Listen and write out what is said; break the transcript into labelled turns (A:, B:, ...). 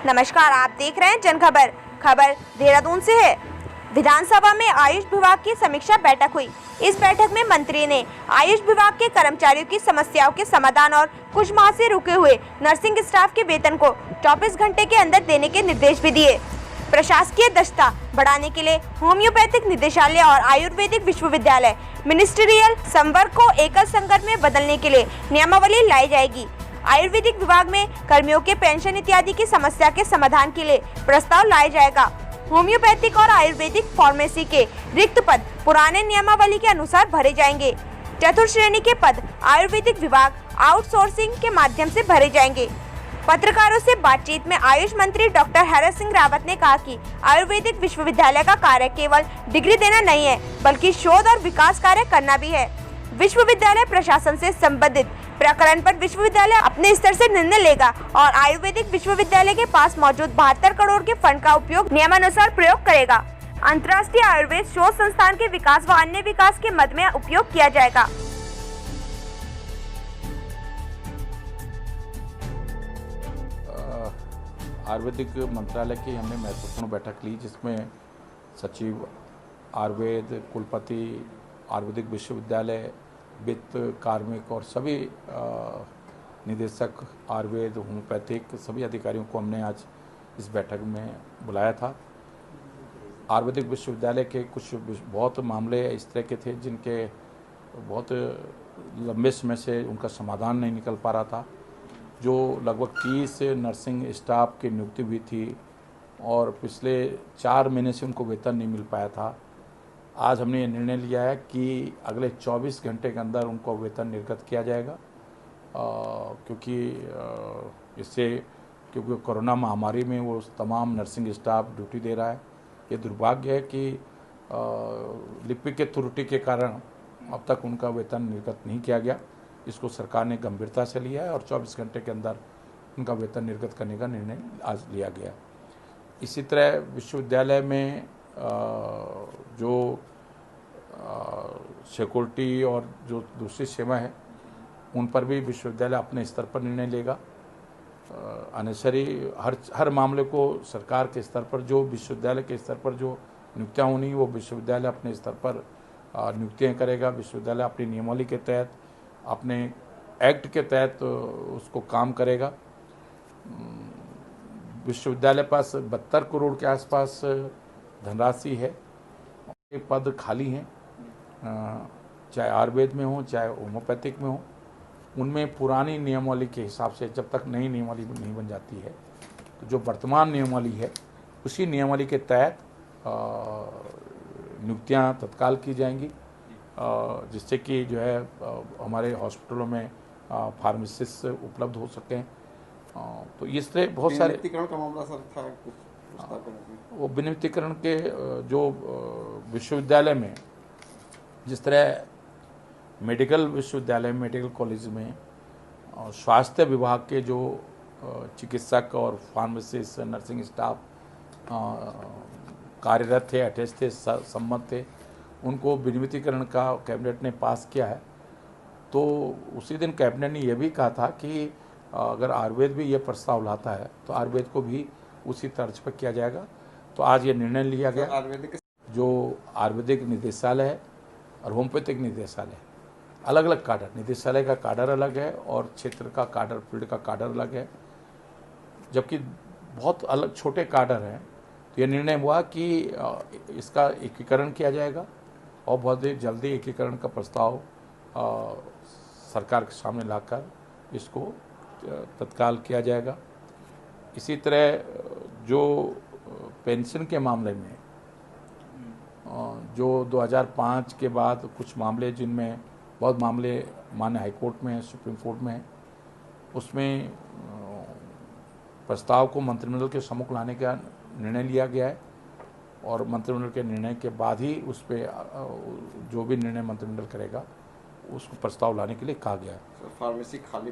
A: नमस्कार, आप देख रहे हैं जनखबर। खबर देहरादून से है। विधानसभा में आयुष विभाग की समीक्षा बैठक हुई। इस बैठक में मंत्री ने आयुष विभाग के कर्मचारियों की समस्याओं के समाधान और कुछ माह से रुके हुए नर्सिंग स्टाफ के वेतन को 24 घंटे के अंदर देने के निर्देश भी दिए। प्रशासकीय दक्षता बढ़ाने के लिए होम्योपैथिक निदेशालय और आयुर्वेदिक विश्वविद्यालय मिनिस्ट्रियल संवर्ग को एकल संवर्ग में बदलने के लिए नियमावली लाई जाएगी। आयुर्वेदिक विभाग में कर्मियों के पेंशन इत्यादि की समस्या के समाधान के लिए प्रस्ताव लाया जाएगा। होम्योपैथिक और आयुर्वेदिक फार्मेसी के रिक्त पद पुराने नियमावली के अनुसार भरे जाएंगे। चतुर्थ श्रेणी के पद आयुर्वेदिक विभाग आउटसोर्सिंग के माध्यम से भरे जाएंगे। पत्रकारों से बातचीत में आयुष मंत्री डॉक्टर हरक सिंह रावत ने कहा कि आयुर्वेदिक विश्वविद्यालय का कार्य केवल डिग्री देना नहीं है, बल्कि शोध और विकास कार्य करना भी है। विश्वविद्यालय प्रशासन से संबंधित प्रकरण पर विश्वविद्यालय अपने स्तर से निर्णय लेगा और आयुर्वेदिक विश्वविद्यालय के पास मौजूद 72 करोड़ के फंड का उपयोग नियमानुसार प्रयोग करेगा। अंतर्राष्ट्रीय आयुर्वेद शोध संस्थान के विकास व अन्य विकास के मद में उपयोग किया जाएगा।
B: आयुर्वेदिक मंत्रालय की हमने महत्वपूर्ण बैठक ली, जिसमें सचिव आयुर्वेद, कुलपति आयुर्वेदिक विश्वविद्यालय, वित्त, कार्मिक और सभी निदेशक आयुर्वेद, होम्योपैथिक सभी अधिकारियों को हमने आज इस बैठक में बुलाया था। आयुर्वेदिक विश्वविद्यालय के कुछ बहुत मामले इस तरह के थे जिनके बहुत लंबे समय से उनका समाधान नहीं निकल पा रहा था। जो लगभग 30 नर्सिंग स्टाफ की नियुक्ति हुई थी और पिछले 4 महीने से उनको वेतन नहीं मिल पाया था। आज हमने ये निर्णय लिया है कि अगले 24 घंटे के अंदर उनको वेतन निर्गत किया जाएगा, क्योंकि कोरोना महामारी में वो तमाम नर्सिंग स्टाफ ड्यूटी दे रहा है। ये दुर्भाग्य है कि लिपिक के त्रुटि के कारण अब तक उनका वेतन निर्गत नहीं किया गया। इसको सरकार ने गंभीरता से लिया है और 24 घंटे के अंदर उनका वेतन निर्गत करने का निर्णय आज लिया गया। इसी तरह विश्वविद्यालय में जो सिक्योरिटी और जो दूसरी सेवा है उन पर भी विश्वविद्यालय अपने स्तर पर निर्णय लेगा। अनेसरी हर मामले को सरकार के स्तर पर, जो विश्वविद्यालय के स्तर पर जो नियुक्तियाँ होनी वो विश्वविद्यालय अपने स्तर पर नियुक्तियाँ करेगा। विश्वविद्यालय अपनी नियमावली के तहत, अपने एक्ट के तहत उसको काम करेगा। विश्वविद्यालय पास 72 करोड़ के आसपास धनराशि है। पद खाली हैं, चाहे आयुर्वेद में हो चाहे होम्योपैथिक में हो। उनमें पुरानी नियमावली के हिसाब से जब तक नई नियमावली नहीं बन जाती है तो जो वर्तमान नियमावली है उसी नियमावली के तहत नियुक्तियां तत्काल की जाएंगी, जिससे कि जो है हमारे हॉस्पिटलों में फार्मासिस्ट उपलब्ध हो सकें। तो इस तरह बहुत सारे
C: विनियमितीकरण का मामला सर था
B: वो विनियमितीकरण के जो विश्वविद्यालय में, जिस तरह मेडिकल विश्वविद्यालय, मेडिकल कॉलेज में स्वास्थ्य विभाग के जो चिकित्सक और फार्मासिस्ट, नर्सिंग स्टाफ कार्यरत थे, अटैच थे, सम्मत थे, उनको विनियमितीकरण का कैबिनेट ने पास किया है। तो उसी दिन कैबिनेट ने यह भी कहा था कि अगर आयुर्वेद भी ये प्रस्ताव लाता है तो आयुर्वेद को भी उसी तर्ज पर किया जाएगा। तो आज ये निर्णय लिया गया। जो आयुर्वेदिक निदेशालय है और होम्योपैथिक निदेशालय है, अलग अलग काडर, निदेशालय का काडर अलग है और क्षेत्र का काडर, फील्ड का काडर अलग है, जबकि बहुत अलग छोटे काडर हैं। तो ये निर्णय हुआ कि इसका एकीकरण किया जाएगा और बहुत जल्दी एकीकरण का प्रस्ताव सरकार के सामने लाकर इसको तत्काल किया जाएगा। इसी तरह जो पेंशन के मामले में जो 2005 के बाद कुछ मामले, जिनमें बहुत मामले माननीय हाईकोर्ट में, सुप्रीम कोर्ट में, उसमें प्रस्ताव को मंत्रिमंडल के सम्मुख लाने का निर्णय लिया गया है और मंत्रिमंडल के निर्णय के बाद ही उस पर जो भी निर्णय मंत्रिमंडल करेगा उसको प्रस्ताव लाने के लिए कहा गया है।
C: फार्मेसी खाली